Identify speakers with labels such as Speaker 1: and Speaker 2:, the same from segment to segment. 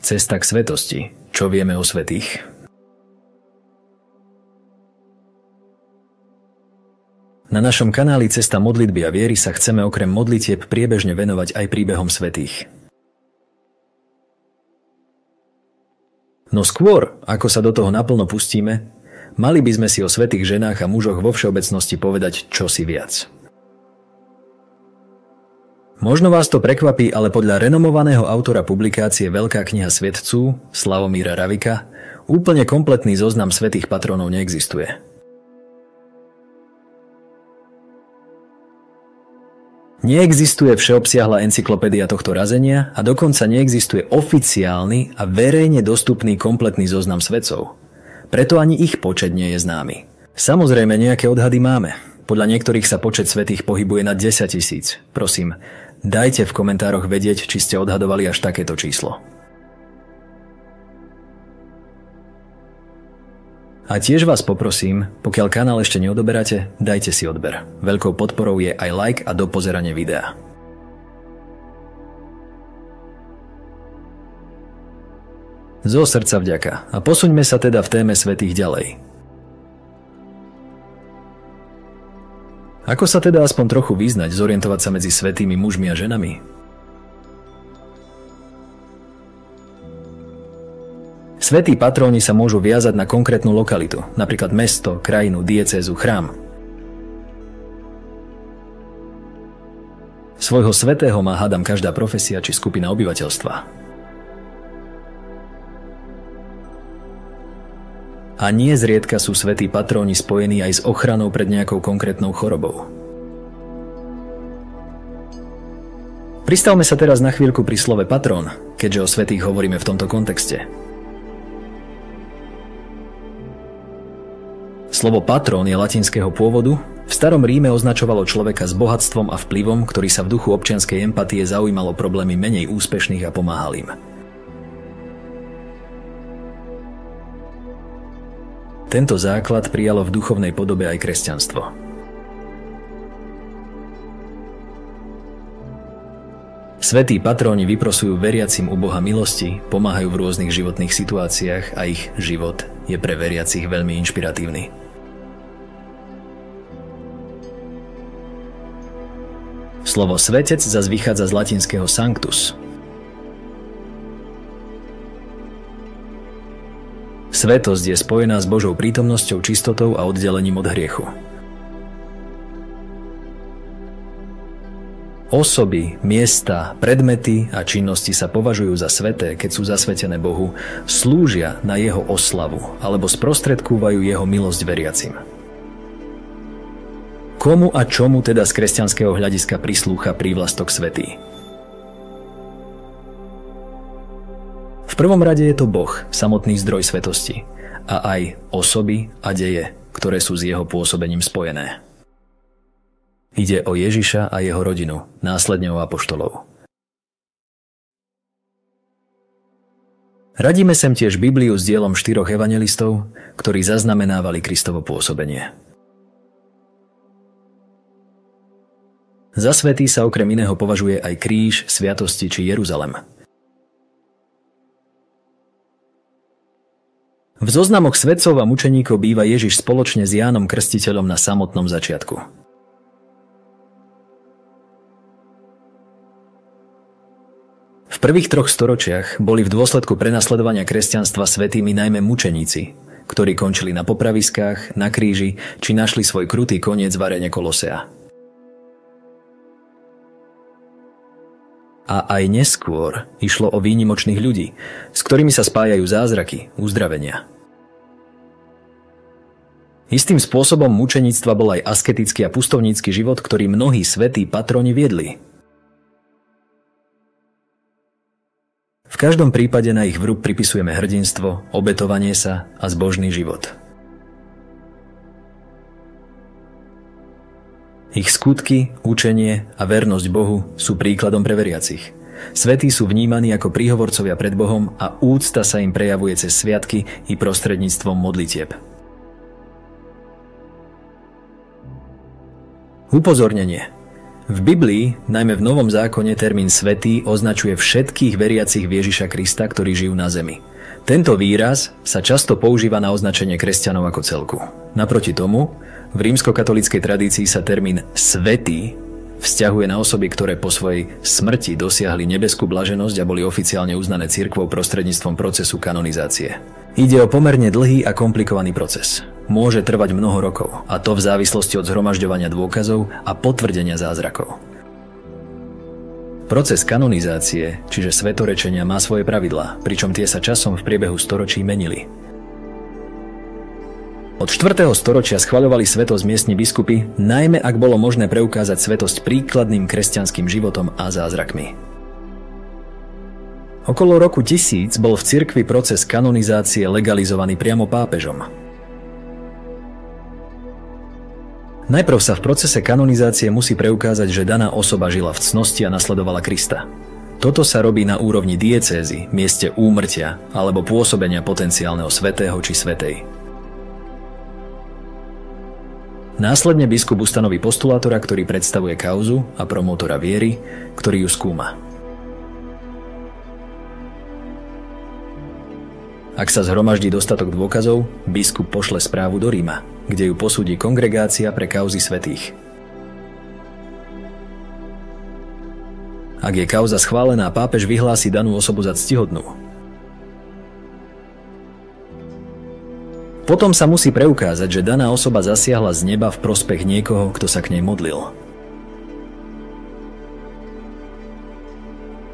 Speaker 1: Cesta k svetosti. Čo vieme o svätých? Na našom kanáli Cesta modlitby a viery sa chceme okrem modlitieb priebežne venovať aj príbehom svätých. No skôr, ako sa do toho naplno pustíme, mali by sme si o svätých ženách a mužoch vo všeobecnosti povedať čosi viac. Možno vás to prekvapí, ale podľa renomovaného autora publikácie Veľká kniha svetců, Slavomíra Ravika, úplne kompletný zoznam svätých patrónov neexistuje. Neexistuje všeobsiahla encyklopédia tohto razenia a dokonca neexistuje oficiálny a verejne dostupný kompletný zoznam svätcov. Preto ani ich počet nie je známy. Samozrejme, nejaké odhady máme. Podľa niektorých sa počet svätých pohybuje na 10 000. Prosím, dajte v komentároch vedieť, či ste odhadovali až takéto číslo. A tiež vás poprosím, pokiaľ kanál ešte neodoberáte, dajte si odber. Veľkou podporou je aj like a dopozeranie videa. Zo srdca vďaka. A posuňme sa teda v téme svätých ďalej. Ako sa teda aspoň trochu vyznať, zorientovať sa medzi svätými mužmi a ženami? Svätí patróni sa môžu viazať na konkrétnu lokalitu, napríklad mesto, krajinu, diecézu, chrám. Svojho svätého má hádam každá profesia či skupina obyvateľstva. A nie zriedka sú svätí patróni spojení aj s ochranou pred nejakou konkrétnou chorobou. Pristavme sa teraz na chvíľku pri slove patrón, keďže o svätých hovoríme v tomto kontexte. Slovo patrón je latinského pôvodu. V starom Ríme označovalo človeka s bohatstvom a vplyvom, ktorý sa v duchu občianskej empatie zaujímal o problémy menej úspešných a pomáhal im. Tento základ prijalo v duchovnej podobe aj kresťanstvo. Svätí patróni vyprosujú veriacim u Boha milosti, pomáhajú v rôznych životných situáciách a ich život je pre veriacich veľmi inšpiratívny. Slovo svetec zas vychádza z latinského sanctus. Svetosť je spojená s Božou prítomnosťou, čistotou a oddelením od hriechu. Osoby, miesta, predmety a činnosti sa považujú za sväté, keď sú zasvetené Bohu, slúžia na jeho oslavu alebo sprostredkúvajú jeho milosť veriacim. Komu a čomu teda z kresťanského hľadiska prislúcha prívlastok svätý? V prvom rade je to Boh, samotný zdroj svetosti, a aj osoby a deje, ktoré sú s jeho pôsobením spojené. Ide o Ježiša a jeho rodinu, následne o apoštolov. Radíme sem tiež Bibliu s dielom 4 evanjelistov, ktorí zaznamenávali Kristovo pôsobenie. Za svätý sa okrem iného považuje aj kríž, sviatosti či Jeruzalem. V zoznamoch svätcov a mučeníkov býva Ježiš spoločne s Jánom Krstiteľom na samotnom začiatku. V prvých 3 storočiach boli v dôsledku prenasledovania kresťanstva svätými najmä mučeníci, ktorí končili na popraviskách, na kríži či našli svoj krutý koniec v aréne Kolosea. A aj neskôr išlo o výnimočných ľudí, s ktorými sa spájajú zázraky, uzdravenia. Istým spôsobom mučeníctva bol aj asketický a pustovnícky život, ktorý mnohí svätí patróni viedli. V každom prípade na ich vrub pripisujeme hrdinstvo, obetovanie sa a zbožný život. Ich skutky, učenie a vernosť Bohu sú príkladom pre veriacich. Svätí sú vnímaní ako príhovorcovia pred Bohom a úcta sa im prejavuje cez sviatky i prostredníctvom modlitieb. Upozornenie. V Biblii, najmä v Novom zákone, termín svätý označuje všetkých veriacich v Ježiša Krista, ktorí žijú na zemi. Tento výraz sa často používa na označenie kresťanov ako celku. Naproti tomu, v rímskokatolíckej tradícii sa termín svätý vzťahuje na osoby, ktoré po svojej smrti dosiahli nebeskú blaženosť a boli oficiálne uznané cirkvou prostredníctvom procesu kanonizácie. Ide o pomerne dlhý a komplikovaný proces. Môže trvať mnoho rokov, a to v závislosti od zhromažďovania dôkazov a potvrdenia zázrakov. Proces kanonizácie, čiže svetorečenia, má svoje pravidlá, pričom tie sa časom v priebehu storočí menili. Od 4. storočia schvaľovali svetosť miestni biskupy, najmä ak bolo možné preukázať svetosť príkladným kresťanským životom a zázrakmi. Okolo roku 1000 bol v cirkvi proces kanonizácie legalizovaný priamo pápežom. Najprv sa v procese kanonizácie musí preukázať, že daná osoba žila v cnosti a nasledovala Krista. Toto sa robí na úrovni diecézy, mieste úmrtia alebo pôsobenia potenciálneho svätého či svätej. Následne biskup ustanoví postulátora, ktorý predstavuje kauzu, a promotora viery, ktorý ju skúma. Ak sa zhromaždí dostatok dôkazov, biskup pošle správu do Ríma, kde ju posúdi kongregácia pre kauzy svätých. Ak je kauza schválená, pápež vyhlási danú osobu za ctihodnú. Potom sa musí preukázať, že daná osoba zasiahla z neba v prospech niekoho, kto sa k nej modlil.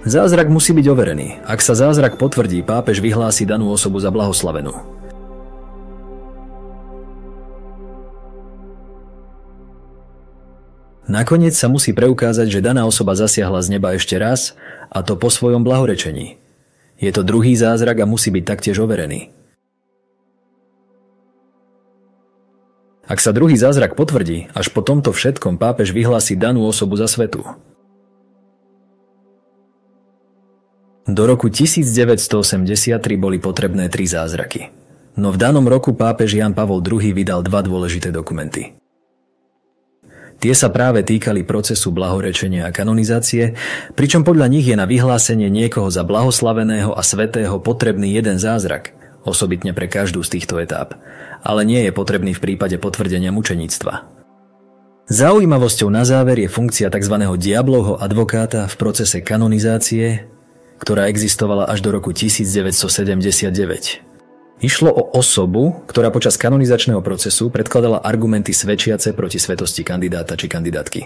Speaker 1: Zázrak musí byť overený. Ak sa zázrak potvrdí, pápež vyhlási danú osobu za blahoslavenú. Nakoniec sa musí preukázať, že daná osoba zasiahla z neba ešte raz, a to po svojom blahorečení. Je to druhý zázrak a musí byť taktiež overený. Ak sa druhý zázrak potvrdí, až po tomto všetkom pápež vyhlási danú osobu za svätú. Do roku 1983 boli potrebné 3 zázraky. No v danom roku pápež Ján Pavol II vydal 2 dôležité dokumenty. Tie sa práve týkali procesu blahorečenia a kanonizácie, pričom podľa nich je na vyhlásenie niekoho za blahoslaveného a svätého potrebný jeden zázrak, osobitne pre každú z týchto etáp, ale nie je potrebný v prípade potvrdenia mučeníctva. Zaujímavosťou na záver je funkcia tzv. Diablovho advokáta v procese kanonizácie, ktorá existovala až do roku 1979. Išlo o osobu, ktorá počas kanonizačného procesu predkladala argumenty svedčiace proti svetosti kandidáta či kandidátky.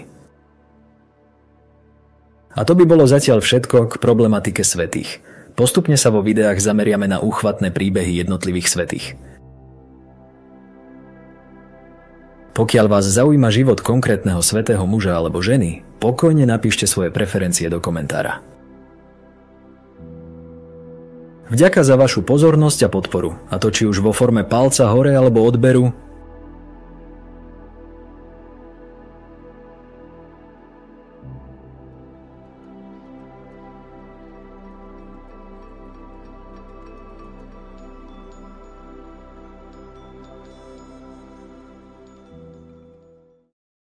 Speaker 1: A to by bolo zatiaľ všetko k problematike svätých. Postupne sa vo videách zameriame na úchvatné príbehy jednotlivých svätých. Pokiaľ vás zaujíma život konkrétneho svätého muža alebo ženy, pokojne napíšte svoje preferencie do komentára. Vďaka za vašu pozornosť a podporu, a to či už vo forme palca hore alebo odberu,